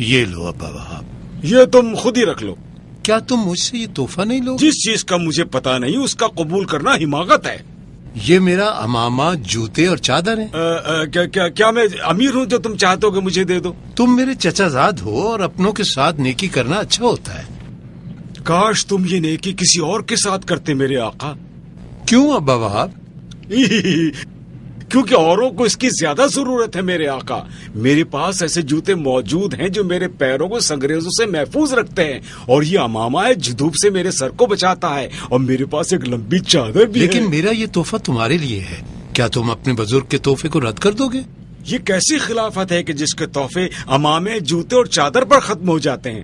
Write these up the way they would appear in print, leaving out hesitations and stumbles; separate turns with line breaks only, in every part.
یہ لو ابا وہاب،
یہ تم خود ہی رکھ لو۔
کیا تم مجھ سے یہ تحفہ نہیں لو؟
جس چیز کا مجھے پتا نہیں اس کا قبول کرنا حماقت ہے۔
یہ میرا امامہ، جوتے اور چادر ہیں۔
کیا میں امیر ہوں جو تم چاہتے ہو کہ مجھے دے دو؟
تم میرے چچا زاد ہو اور اپنوں کے ساتھ نیکی کرنا اچھا ہوتا ہے۔
کاش تم یہ نیکی کسی اور کے ساتھ کرتے میرے آقا۔
کیوں ابا وہاب؟
کیونکہ اوروں کو اس کی زیادہ ضرورت ہے میرے آقا۔ میرے پاس ایسے جوتے موجود ہیں جو میرے پیروں کو سنگریزوں سے محفوظ رکھتے ہیں، اور یہ امامہ ہے جو دھوپ سے میرے سر کو بچاتا ہے، اور میرے پاس ایک لمبی چادر بھی ہے۔
لیکن میرا یہ تحفہ تمہارے لیے ہے، کیا تم اپنے بزرگ کے تحفے کو رد کر دو گے؟
یہ کیسی خلافت ہے کہ جس کے تحفے امامے، جوتے اور چادر پر ختم ہو جاتے ہیں؟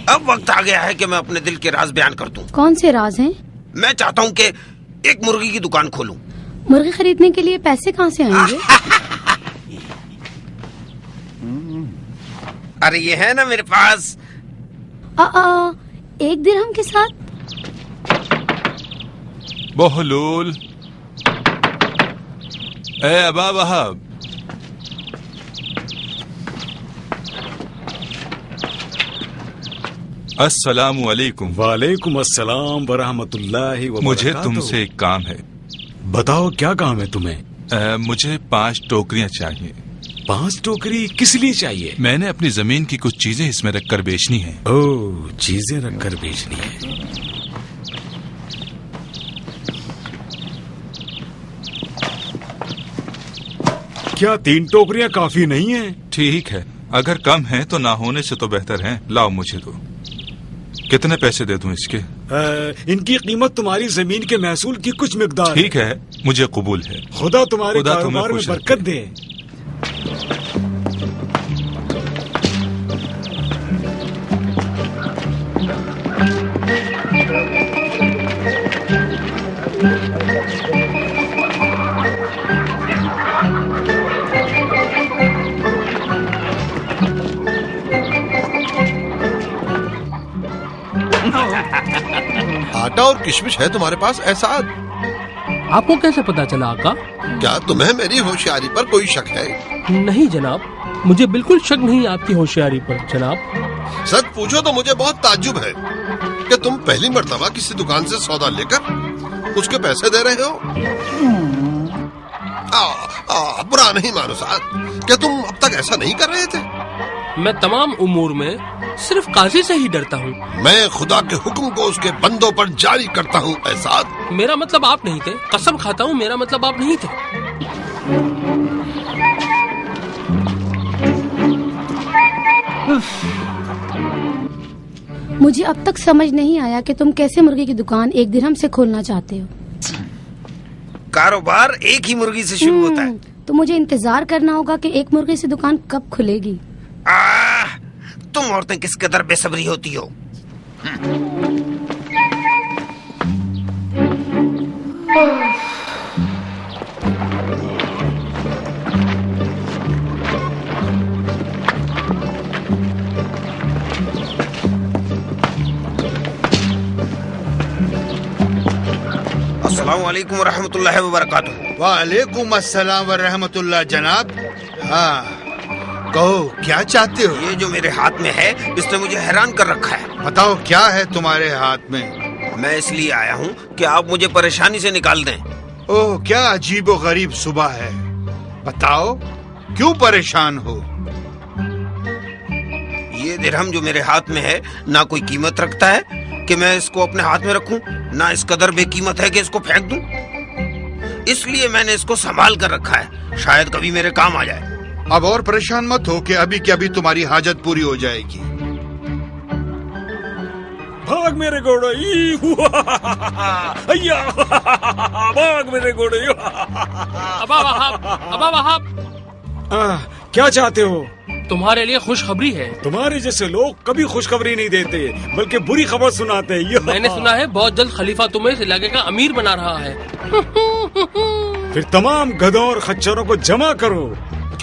اب وقت آ گیا ہے کہ میں اپنے دل کے راز بیان کر دوں۔
کون سے راز ہیں؟
میں چاہتا ہوں کہ ایک مرغی کی دکان کھولوں۔
مرغی خریدنے کے لیے پیسے کہاں سے آئیں گے؟
ارے یہ ہے نا میرے پاس۔
ایک درہم کے ساتھ؟
بہلول، اے ابا وہاب، السلام علیکم۔
وعلیکم السلام ورحمۃ اللہ وبرکاتہ۔
مجھے تم سے ایک کام ہے۔
بتاؤ کیا کام ہے تمہیں؟
مجھے 5 ٹوکریاں چاہیے۔
5 ٹوکری کس لیے چاہیے؟
میں نے اپنی زمین کی کچھ چیزیں اس میں رکھ کر بیچنی ہیں۔
چیزیں رکھ کر بیچنی ہے۔ کیا 3 ٹوکریاں کافی نہیں ہیں؟
ٹھیک ہے، اگر کم ہیں تو نہ ہونے سے تو بہتر ہیں۔ لاؤ مجھے دو۔ کتنے پیسے دے دوں اس کے؟
ان کی قیمت تمہاری زمین کے محصول کی کچھ مقدار۔
ٹھیک ہے، مجھے قبول ہے۔
خدا تمہارے
خدا
کاروبار میں
تمہیں خوش
برکت دے۔
آٹا اور کشمش ہے تمہارے پاس احسان؟
آپ کو کیسے پتا چلا آقا؟
کیا تمہیں میری ہوشیاری پر کوئی شک ہے؟
نہیں جناب، مجھے بالکل شک نہیں آپ کی ہوشیاری پر جناب۔
سچ پوچھو تو مجھے بہت تعجب ہے کہ تم پہلی مرتبہ کسی دکان سے سودا لے کر اس کے پیسے دے رہے ہو۔ برا نہیں مانو صاحب، کیا تم اب تک ایسا نہیں کر رہے تھے؟
میں تمام امور میں صرف قاضی سے ہی ڈرتا ہوں۔
میں خدا کے حکم کو اس کے بندوں پر جاری کرتا ہوں احسان۔
میرا مطلب آپ نہیں تھے، قسم کھاتا ہوں میرا مطلب آپ نہیں تھے۔
مجھے اب تک سمجھ نہیں آیا کہ تم کیسے مرغی کی دکان 1 درہم سے کھولنا چاہتے ہو۔
کاروبار ایک ہی مرغی سے شروع ہوتا ہے۔
تو مجھے انتظار کرنا ہوگا کہ ایک مرغی سے دکان کب کھلے گی۔
تم عورتیں کس قدر بے صبری ہوتی ہو۔ السلام علیکم ورحمۃ اللہ وبرکاتہ۔
وعلیکم السلام ورحمۃ اللہ جناب۔ ہاں کہو کیا چاہتے ہو؟
یہ جو میرے ہاتھ میں ہے اس نے مجھے حیران کر رکھا ہے۔
بتاؤ کیا ہے تمہارے ہاتھ میں؟
میں اس لیے آیا ہوں کہ آپ مجھے پریشانی سے نکال دیں۔
اوہ کیا عجیب و غریب صبح ہے، بتاؤ کیوں پریشان ہو؟
یہ درہم جو میرے ہاتھ میں ہے نہ کوئی قیمت رکھتا ہے کہ میں اس کو اپنے ہاتھ میں رکھوں، نہ اس قدر بے قیمت ہے کہ اس کو پھینک دوں۔ اس لیے میں نے اس کو سنبھال کر رکھا ہے، شاید کبھی میرے کام آ جائے۔
اب اور پریشان مت ہو کہ ابھی کے ابھی تمہاری حاجت پوری ہو جائے گی۔
بھاگ میرے گھوڑے، بھاگ میرے گھوڑے۔
ابا وہاب،
کیا چاہتے ہو؟
تمہارے لیے خوشخبری ہے۔
تمہارے جیسے لوگ کبھی خوشخبری نہیں دیتے بلکہ بری خبر سناتے ہیں۔
میں نے سنا ہے بہت جلد خلیفہ تمہیں اس علاقے کا امیر بنا رہا ہے۔
پھر تمام گدھوں اور خچروں کو جمع کرو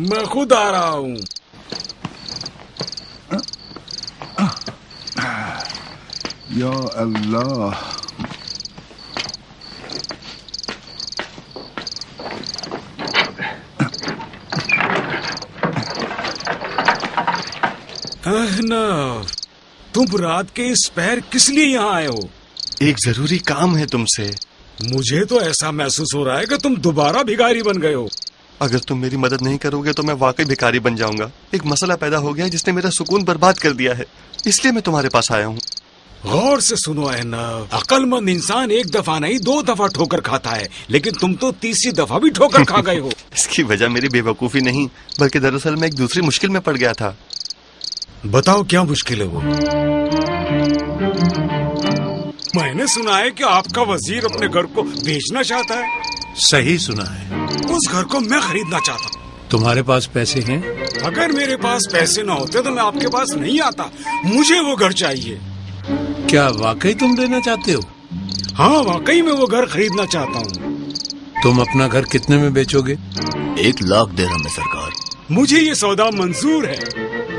میں خود آ رہا ہوں.
یا اللہ.
احنف، تم رات کے اس پہر کس لیے یہاں آئے ہو؟
ایک ضروری کام ہے تم سے.
مجھے تو ایسا محسوس ہو رہا ہے کہ تم دوبارہ بھکاری بن گئے ہو.
اگر تم میری مدد نہیں کرو گے تو میں واقعی بھکاری بن جاؤں گا. ایک مسئلہ پیدا ہو گیا جس نے میرا سکون برباد کر دیا ہے، اس لیے میں تمہارے پاس آیا ہوں.
غور سے سنو احنف، عقل مند انسان ایک دفعہ نہیں 2 دفعہ ٹھوکر کھاتا ہے، لیکن تم تو 30 دفعہ بھی ٹھوکر کھا گئے ہو.
اس کی وجہ میری بے وقوفی نہیں، بلکہ دراصل میں ایک دوسری مشکل میں پڑ گیا تھا.
بتاؤ کیا مشکل ہے وہ؟ میں نے سنا ہے کہ آپ کا وزیر اپنے گھر کو بیچنا چاہتا ہے.
صحیح سنا ہے.
اس گھر کو میں خریدنا چاہتا ہوں.
تمہارے پاس پیسے ہیں؟
اگر میرے پاس پیسے نہ ہوتے تو میں آپ کے پاس نہیں آتا. مجھے وہ گھر چاہیے.
کیا واقعی تم لینا چاہتے ہو؟
ہاں واقعی میں وہ گھر خریدنا چاہتا ہوں.
تم اپنا گھر کتنے میں بیچو گے؟
1 لاکھ درہم ہے سرکار.
مجھے یہ سودا منظور ہے.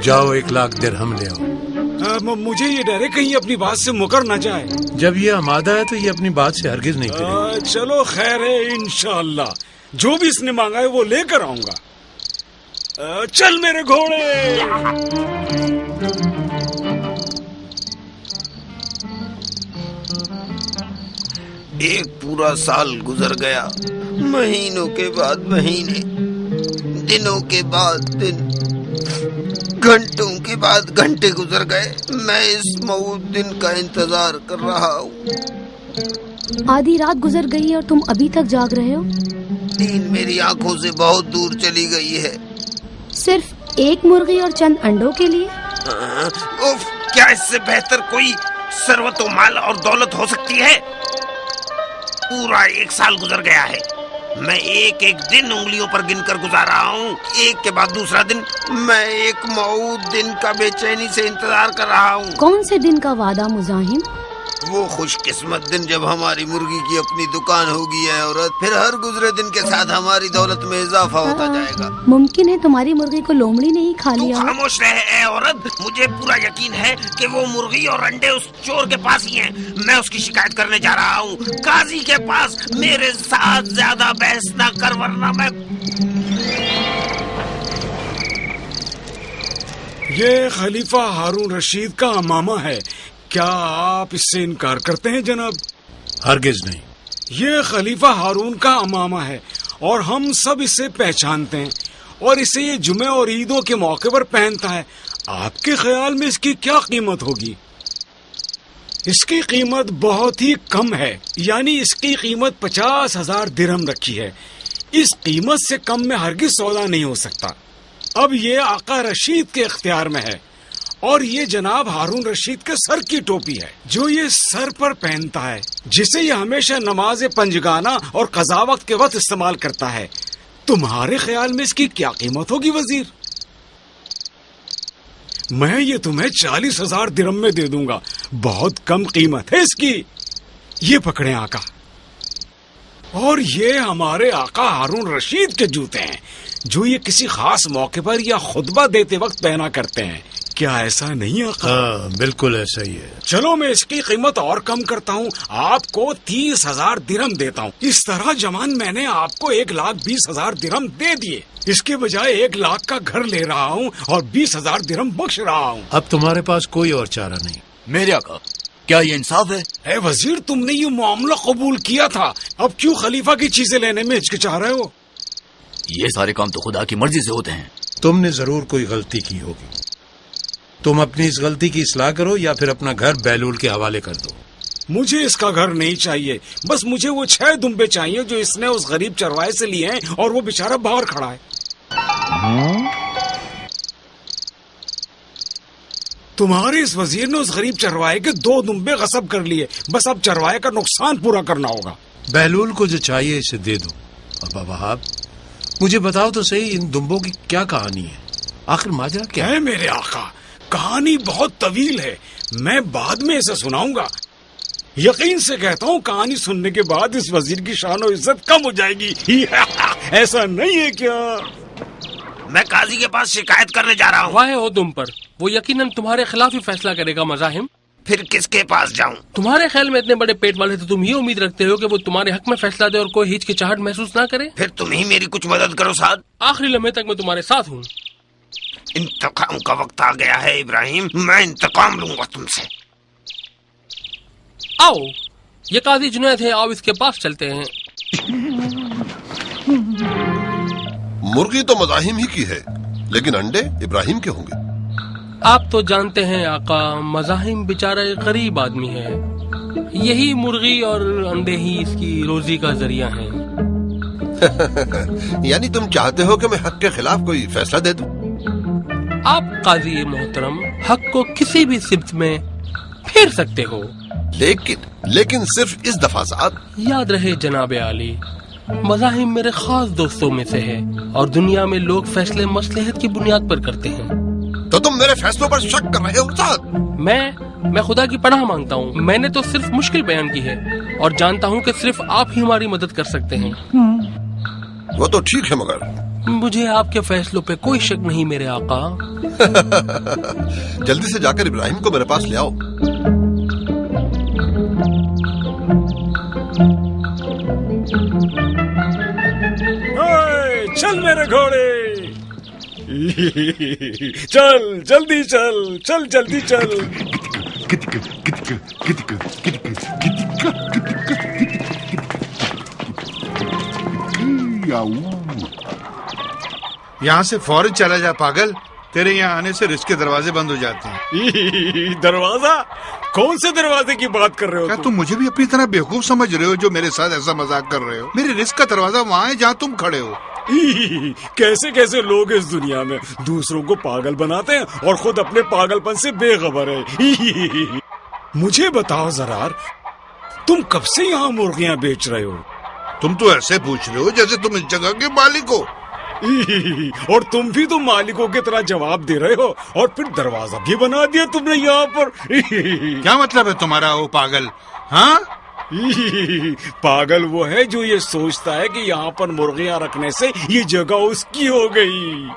جاؤ 1 لاکھ درہم لے آؤ.
مجھے یہ ڈر ہے کہیں اپنی بات سے مکر نہ جائے.
جب یہ آمادہ ہے تو یہ اپنی بات سے ہرگز نہیں کرے.
چلو خیر ہے، انشاءاللہ جو بھی اس نے مانگا ہے وہ لے کر آؤں گا. چل میرے گھوڑے.
ایک پورا سال گزر گیا، مہینوں کے بعد مہینے، دنوں کے بعد دن، گھنٹوں کے بعد گھنٹے گزر گئے. میں اس موعود دن کا انتظار کر رہا ہوں.
آدھی رات گزر گئی اور تم ابھی تک جاگ رہے ہو؟
نیند میری آنکھوں سے بہت دور چلی گئی ہے.
صرف 1 مرغی اور چند انڈوں کے لیے؟
اوف، کیا اس سے بہتر کوئی ثروت و مال اور دولت ہو سکتی ہے؟ پورا 1 سال گزر گیا ہے. میں ایک ایک دن انگلیوں پر گن کر گزار رہا ہوں، ایک کے بعد دوسرا دن. میں ایک موعود دن کا بے چینی سے انتظار کر رہا ہوں.
کون سے دن کا وعدہ مزاحم؟
وہ خوش قسمت دن جب ہماری مرغی کی اپنی دکان ہوگی ہے عورت. پھر ہر گزرے دن کے ساتھ ہماری دولت میں اضافہ ہوتا جائے گا.
ممکن ہے تمہاری مرغی کو لومڑی نہیں کھا لیا ہو.
خاموش رہے اے عورت. مجھے پورا یقین ہے کہ وہ مرغی اور انڈے اس چور کے پاس ہی ہیں. میں اس کی شکایت کرنے جا رہا ہوں قاضی کے پاس. میرے ساتھ زیادہ بحث نہ کر ورنہ میں...
یہ خلیفہ ہارون رشید کا امامہ ہے. کیا آپ اس سے انکار کرتے ہیں جناب؟
ہرگز نہیں.
یہ خلیفہ ہارون کا امامہ ہے اور ہم سب اسے پہچانتے ہیں، اور اسے یہ جمعے اور عیدوں کے موقع پر پہنتا ہے. آپ کے خیال میں اس کی کیا قیمت ہوگی؟ اس کی قیمت بہت ہی کم ہے، یعنی اس کی قیمت 50,000 درہم رکھی ہے. اس قیمت سے کم میں ہرگز سودا نہیں ہو سکتا. اب یہ آقا رشید کے اختیار میں ہے، اور یہ جناب ہارون رشید کے سر کی ٹوپی ہے جو یہ سر پر پہنتا ہے، جسے یہ ہمیشہ نماز پنجگانہ اور قضا وقت کے وقت استعمال کرتا ہے. تمہارے خیال میں اس کی کیا قیمت ہوگی وزیر؟ میں یہ تمہیں 40,000 درہم میں دے دوں گا. بہت کم قیمت ہے اس کی. یہ پکڑیں آقا. اور یہ ہمارے آقا ہارون رشید کے جوتے ہیں جو یہ کسی خاص موقع پر یا خطبہ دیتے وقت پہنا کرتے ہیں. کیا ایسا نہیں آقا؟
ہاں بالکل ایسا ہی ہے.
چلو میں اس کی قیمت اور کم کرتا ہوں، آپ کو 30,000 درہم دیتا ہوں. اس طرح جمان میں نے آپ کو 1,20,000 درہم دے دیے. اس کے بجائے 1 لاکھ کا گھر لے رہا ہوں اور 20,000 درہم بخش رہا ہوں.
اب تمہارے پاس کوئی اور چارہ نہیں.
میرے آقا، کیا یہ انصاف ہے؟
اے وزیر، تم نے یہ معاملہ قبول کیا تھا، اب کیوں خلیفہ کی چیزیں لینے میں ہچکچا رہے ہو؟
یہ سارے کام تو خدا کی مرضی سے ہوتے ہیں.
تم نے ضرور کوئی غلطی کی ہوگی. تم اپنی اس غلطی کی اصلاح کرو یا پھر اپنا گھر بہلول کے حوالے کر دو.
مجھے اس کا گھر نہیں چاہیے، بس مجھے وہ 6 دمبے چاہیے جو اس نے اس غریب چروائے سے لیے ہیں اور وہ بیچارہ باہر کھڑا ہے. تمہارے اس وزیر نے اس غریب چروائے کے 2 دمبے غصب کر لیے. بس اب چروائے کا نقصان پورا کرنا ہوگا.
بہلول کو جو چاہیے اسے دے دو. ابا وہاب، مجھے بتاؤ تو صحیح، ان دمبوں کی کیا کہانی ہے؟ آخر ماجرا کیا
ہے؟ میرے آقا، کہانی بہت طویل ہے، میں بعد میں اسے سناؤں گا. یقین سے کہتا ہوں کہانی سننے کے بعد اس وزیر کی شان و عزت کم ہو جائے گی. ایسا نہیں ہے کیا؟
میں قاضی کے پاس شکایت کرنے جا رہا ہوں.
واہ ہو تم پر، وہ یقیناً تمہارے خلاف ہی فیصلہ کرے گا مزاحم.
پھر کس کے پاس جاؤں؟
تمہارے خیال میں اتنے بڑے پیٹ والے تو تم یہ امید رکھتے ہو کہ وہ تمہارے حق میں فیصلہ دے اور کوئی ہچکچاہٹ محسوس نہ کرے؟
پھر تم ہی میری کچھ مدد کرو سعد.
آخری لمحے تک میں تمہارے ساتھ ہوں.
انتقام کا وقت آ گیا ہے ابراہیم، میں انتقام لوں گا تم سے.
آؤ، یہ قاضی جنید ہے، آؤ اس کے پاس چلتے ہیں.
مرغی تو مزاحم ہی کی ہے، لیکن انڈے ابراہیم کے ہوں گے.
آپ تو جانتے ہیں آقا، مزاحم بیچارہ ایک غریب آدمی ہے. یہی مرغی اور انڈے ہی اس کی روزی کا ذریعہ ہیں.
یعنی تم چاہتے ہو کہ میں حق کے خلاف کوئی فیصلہ دے دوں؟
آپ قاضی محترم حق کو کسی بھی سمت میں پھیر سکتے ہو،
لیکن صرف اس دفعہ ساتھ
یاد رہے جناب عالی، مزاحم میرے خاص دوستوں میں سے ہے اور دنیا میں لوگ فیصلے مصلحت کی بنیاد پر کرتے ہیں.
تو تم میرے فیصلوں پر شک کر رہے ہو سعد؟
میں خدا کی پناہ مانگتا ہوں. میں نے تو صرف مشکل بیان کی ہے اور جانتا ہوں کہ صرف آپ ہی ہماری مدد کر سکتے ہیں.
وہ تو ٹھیک ہے، مگر
مجھے آپ کے فیصلوں پہ کوئی شک نہیں میرے آقا.
جلدی سے جا کر ابراہیم کو میرے پاس لے آؤ.
چل میرے گھوڑے، چل جلدی چل، چل جلدی چل.
یہاں سے فوراً چلا جا پاگل، تیرے یہاں آنے سے رزق کے دروازے بند ہو جاتے ہیں.
دروازہ؟ کون سے دروازے کی بات کر رہے ہو؟
کیا تم مجھے بھی اپنی طرح بیوقوف سمجھ رہے ہو جو میرے ساتھ ایسا مذاق کر رہے ہو؟ میرے رزق کا دروازہ وہاں ہے جہاں تم کھڑے ہو.
کیسے کیسے لوگ اس دنیا میں دوسروں کو پاگل بناتے ہیں اور خود اپنے پاگل پن سے بے خبر ہے. مجھے بتاؤ ذرا، تم کب سے یہاں مرغیاں بیچ رہے ہو؟
تم تو ایسے پوچھ رہے ہو جیسے تم اس جگہ کے مالک ہو.
اور تم بھی تو مالکوں کی طرح جواب دے رہے ہو، اور پھر دروازہ بھی بنا دیا تم نے یہاں پر.
کیا مطلب ہے تمہارا وہ پاگل؟ ہاں،
پاگل وہ ہے جو یہ سوچتا ہے کہ یہاں پر مرغیاں رکھنے سے یہ جگہ اس کی ہو گئی.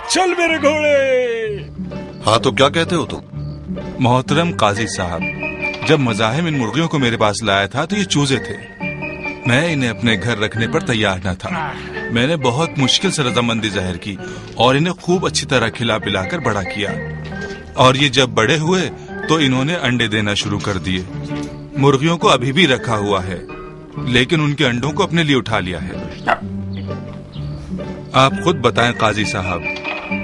چل میرے گھوڑے.
ہاں تو کیا کہتے ہو تم؟
محترم قاضی صاحب، جب مزاحم ان مرغیوں کو میرے پاس لایا تھا تو یہ چوزے تھے. میں انہیں اپنے گھر رکھنے پر تیار نہ تھا. میں نے بہت مشکل سے رضامندی ظاہر کی اور انہیں خوب اچھی طرح کھلا پلا کر بڑا کیا. اور یہ جب بڑے ہوئے تو انہوں نے انڈے دینا شروع کر دیے. مرغیوں کو ابھی بھی رکھا ہوا ہے، لیکن ان کے انڈوں کو اپنے لیے اٹھا لیا ہے. آپ خود بتائیں قاضی صاحب،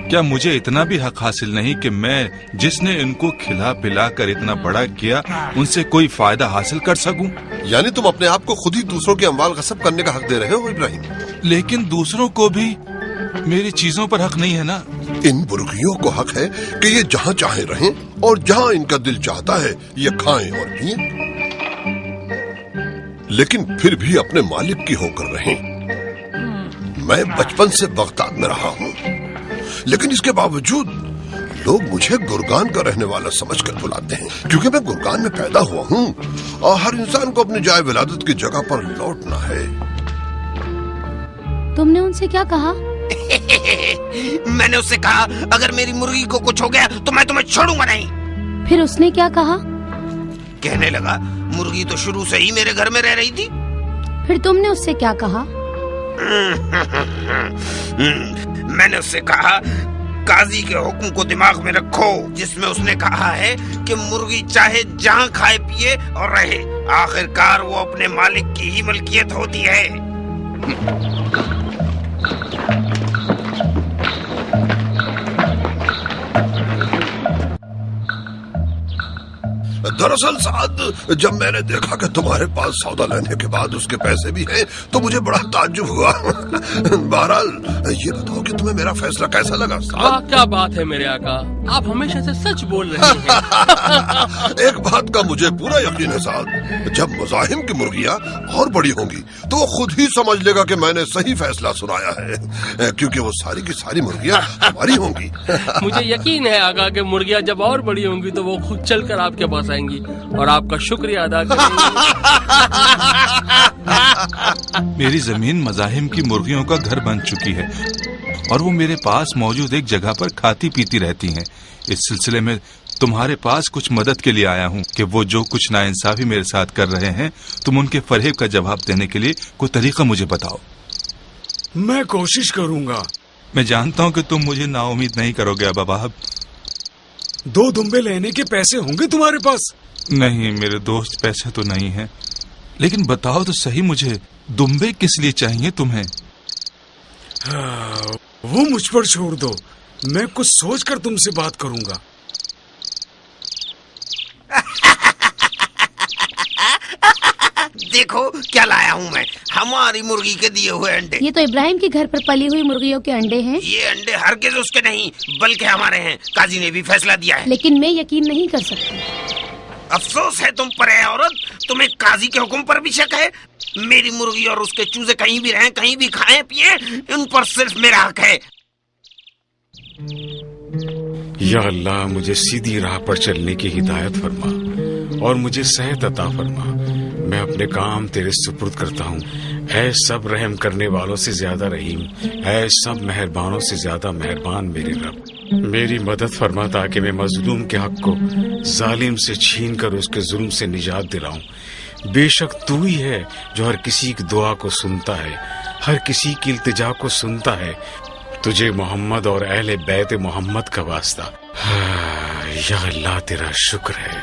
کیا مجھے اتنا بھی حق حاصل نہیں کہ میں جس نے ان کو کھلا پلا کر اتنا بڑا کیا ان سے کوئی فائدہ حاصل کر سکوں؟
یعنی تم اپنے آپ کو خود ہی دوسروں کے اموال غصب کرنے کا حق دے رہے ہو ابراہیم؟
لیکن دوسروں کو بھی میری چیزوں پر حق نہیں ہے نا؟
ان مرغیوں کو حق ہے کہ یہ جہاں چاہیں رہیں اور جہاں ان کا دل چاہتا ہے یہ کھائیں اور پئیں، لیکن پھر بھی اپنے مالک کی ہو کر رہیں. میں بچپن سے بغداد میں رہا ہوں، لیکن اس کے باوجود لوگ مجھے گرگان کا رہنے والا سمجھ کر بلاتے ہیں، کیونکہ میں گرگان میں پیدا ہوا ہوں اور ہر انسان کو اپنی جائے ولادت کی جگہ پر لوٹنا ہے.
تم نے ان سے کیا کہا؟
میں نے اس سے کہا اگر میری مرغی کو کچھ ہو گیا تو میں تمہیں چھوڑوں گا نہیں.
پھر اس نے کیا کہا؟
کہنے لگا مرغی تو شروع سے ہی میرے گھر میں رہ رہی تھی.
پھر تم نے اس سے کیا کہا؟
میں نے اس سے کہا قاضی کے حکم کو دماغ میں رکھو جس میں اس نے کہا ہے کہ مرغی چاہے جہاں کھائے پیے اور رہے، آخرکار وہ اپنے مالک کی ہی ملکیت ہوتی ہے.
دراصل سعد، جب میں نے دیکھا کہ تمہارے پاس سودا لینے کے بعد اس کے پیسے بھی ہیں تو مجھے بڑا تعجب ہوا. بہرحال یہ بتاؤ کہ تمہیں میرا فیصلہ کیسا لگا سعد؟
کیا بات ہے میرے آقا، آپ ہمیشہ سے سچ بول رہے ہیں.
ایک بات کا مجھے پورا یقین ہے سعد، جب مزاحم کی مرغیاں اور بڑی ہوں گی تو وہ خود ہی سمجھ لے گا کہ میں نے صحیح فیصلہ سنایا ہے، کیونکہ وہ ساری کی ساری مرغیاں ہماری ہوں گی.
مجھے یقین ہے آقا کہ مرغیاں جب اور بڑی ہوں گی تو وہ خود چل کر آپ کے پاس آئیں گی اور آپ کا شکریہ ادا کریں گی.
میری زمین مزاحم کی مرغیوں کا گھر بن چکی ہے اور وہ میرے پاس موجود ایک جگہ پر کھاتی پیتی رہتی ہیں. اس سلسلے میں تمہارے پاس کچھ مدد کے لیے آیا ہوں کہ وہ جو کچھ ناانصافی میرے ساتھ کر رہے ہیں تم ان کے فریب کا جواب دینے کے لیے کوئی طریقہ مجھے بتاؤ.
میں کوشش کروں گا.
میں جانتا ہوں کہ تم مجھے نا امید نہیں کرو گے ابا وہاب.
2 دمبے لینے کے پیسے ہوں گے تمہارے پاس؟
نہیں میرے دوست، پیسے تو نہیں ہیں، لیکن بتاؤ تو صحیح مجھے دمبے کس لیے چاہیے تمہیں؟
وہ مجھ پر چھوڑ دو، میں کچھ سوچ کر تم سے بات کروں گا.
دیکھو کیا لایا ہوں میں، ہماری مرغی کے دیے ہوئے انڈے.
یہ تو ابراہیم کے گھر پر پلی ہوئی مرغیوں کے انڈے ہیں.
یہ انڈے ہرگز اس کے نہیں بلکہ ہمارے ہیں. قاضی نے بھی فیصلہ دیا ہے.
لیکن میں یقین نہیں کر سکتی.
افسوس ہے تم پر ہے عورت، تمہیں قاضی کے حکم پر بھی شک ہے. میری مرغی اور اس کے چوزے کہیں بھی رہیں، کہیں بھی کھائیں پیئیں، ان پر صرف میرا حق ہے.
یا اللہ مجھے سیدھی راہ پر چلنے کی ہدایت فرما اور مجھے صحت عطا فرما. میں اپنے کام تیرے سپرد کرتا ہوں. اے سب رحم کرنے والوں سے زیادہ رحیم، اے سب مہربانوں سے زیادہ مہربان میرے رب. میری مدد فرما تاکہ میں مظلوم کے حق کو ظالم سے چھین کر اس کے ظلم سے نجات دلاؤں. بے شک تو ہی ہے جو ہر کسی کی دعا کو سنتا ہے، ہر کسی کی التجا کو سنتا ہے. تجھے محمد اور اہل بیت محمد کا واسطہ. یا اللہ تیرا شکر ہے.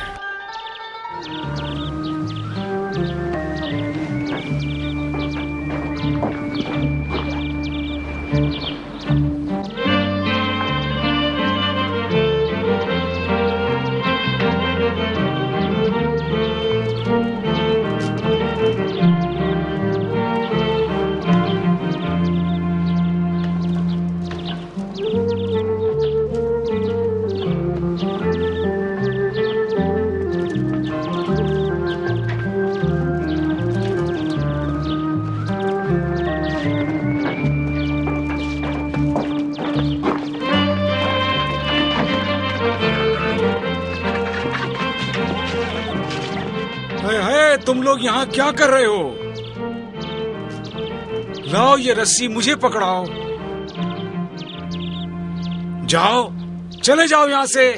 تم لوگ یہاں کیا کر رہے ہو؟ لاؤ یہ رسی، مجھے پکڑاؤ. جاؤ، چلے جاؤ یہاں سے.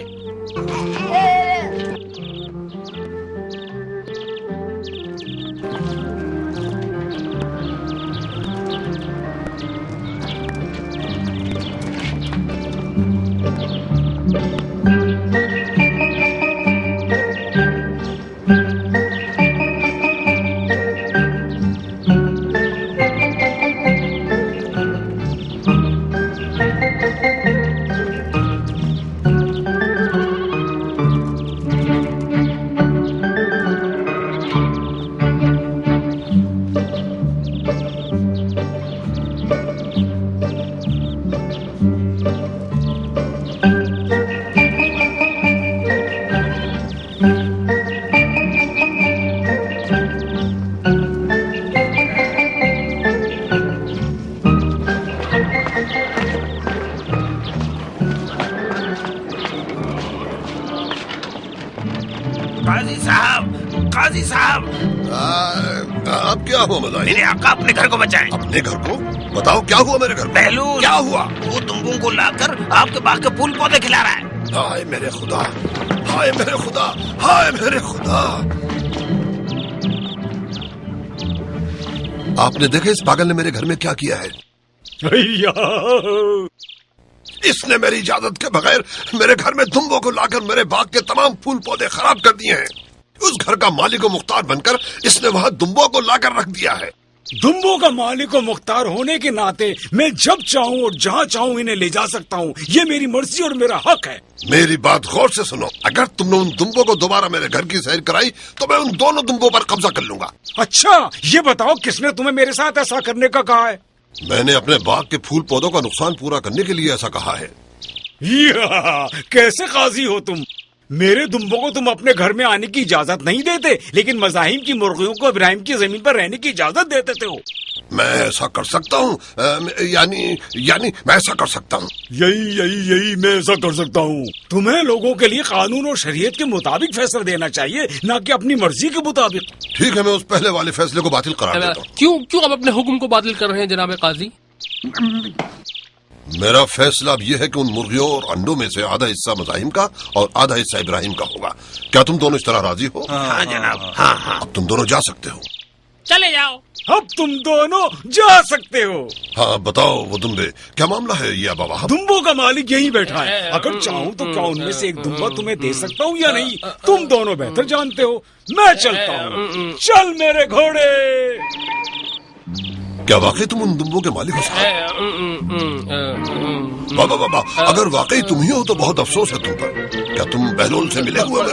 قاضی صاحب
اب کیا ہوا مزاحم؟
میرے آقا اپنے گھر کو بچائیں.
اپنے گھر کو؟ بتاؤ کیا ہوا میرے گھر کو؟
بہلول
کیا ہوا؟
وہ دمبوں کو لا کر آپ کے باغ کے پھول پودے کھلا رہا ہے.
ہائے میرے خدا، ہائے میرے خدا، ہائے میرے خدا. آپ نے دیکھا اس پاگل نے میرے گھر میں کیا کیا ہے؟ اس نے میری اجازت کے بغیر میرے گھر میں دمبوں کو لا کر میرے باغ کے تمام پھول پودے خراب کر دیے ہیں. اس گھر کا مالک و مختار بن کر اس نے وہاں دمبوں کو لا کر رکھ دیا ہے.
دمبوں کا مالک و مختار ہونے کے ناطے میں جب چاہوں اور جہاں چاہوں انہیں لے جا سکتا ہوں. یہ میری مرضی اور میرا حق ہے.
میری بات غور سے سنو. اگر تم نے ان دمبوں کو دوبارہ میرے گھر کی سیر کرائی تو میں ان دونوں دمبوں پر قبضہ کر لوں گا.
اچھا یہ بتاؤ کس نے تمہیں میرے ساتھ ایسا کرنے کا کہا ہے؟
میں نے اپنے باغ کے پھول پودوں کا نقصان پورا کرنے کے لیے ایسا کہا ہے.
کیسے قاضی ہو تم؟ میرے دمبوں کو تم اپنے گھر میں آنے کی اجازت نہیں دیتے، لیکن مزاحم کی مرغیوں کو ابراہیم کی زمین پر رہنے کی اجازت دے دیتے ہو۔
میں ایسا کر سکتا ہوں، یعنی میں ایسا کر سکتا ہوں۔
یہی میں ایسا کر سکتا ہوں۔ تمہیں لوگوں کے لیے قانون اور شریعت کے مطابق فیصلہ دینا چاہیے، نہ کہ اپنی مرضی کے مطابق۔
ٹھیک ہے، میں اس پہلے والے فیصلے کو باطل قرار دیتا ہوں۔
کیوں آپ اپنے حکم کو باطل کر رہے ہیں جناب قاضی؟
میرا فیصلہ اب یہ ہے کہ ان مرغیوں اور انڈوں میں سے آدھا حصہ مزاحم کا اور آدھا حصہ ابراہیم کا ہوگا۔ کیا تم دونوں اس طرح راضی ہو؟
ہاں جناب، ہاں۔
اب تم دونوں جا سکتے ہو۔
چلے جاؤ۔
اب تم دونوں جا سکتے ہو۔
ہاں بتاؤ وہ دمبے، کیا معاملہ ہے یہ ابا وہاب؟
دمبوں کا مالک یہی بیٹھا ہے، اگر چاہوں تو کیا ان میں سے ایک دمبا تمہیں دے سکتا ہوں یا نہیں؟ تم دونوں بہتر جانتے ہو۔ میں چلتا ہوں، چل میرے گھوڑے۔
کیا واقعی تم ان دمبوں کے مالک ہو صاحب؟ بابا اگر واقعی تم ہی ہو تو بہت افسوس ہے تم پر۔ کیا تم بہلول سے ملے ہوئے؟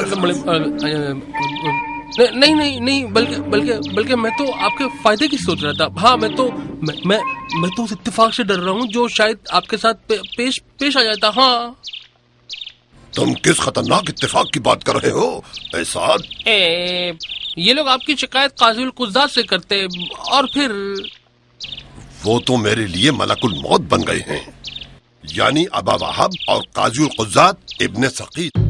نہیں، بلکہ میں تو آپ کے فائدے کی سوچ رہا تھا۔ ہاں میں تو اس اتفاق سے ڈر رہا ہوں جو شاید آپ کے ساتھ پیش آ جاتا۔ ہاں
تم کس خطرناک اتفاق کی بات کر رہے ہو احسان؟
یہ لوگ آپ کی شکایت قاضی القضات سے کرتے اور پھر
وہ تو میرے لیے ملک الموت بن گئے ہیں، یعنی ابا وہاب اور قاضی القضات ابن ثقیل۔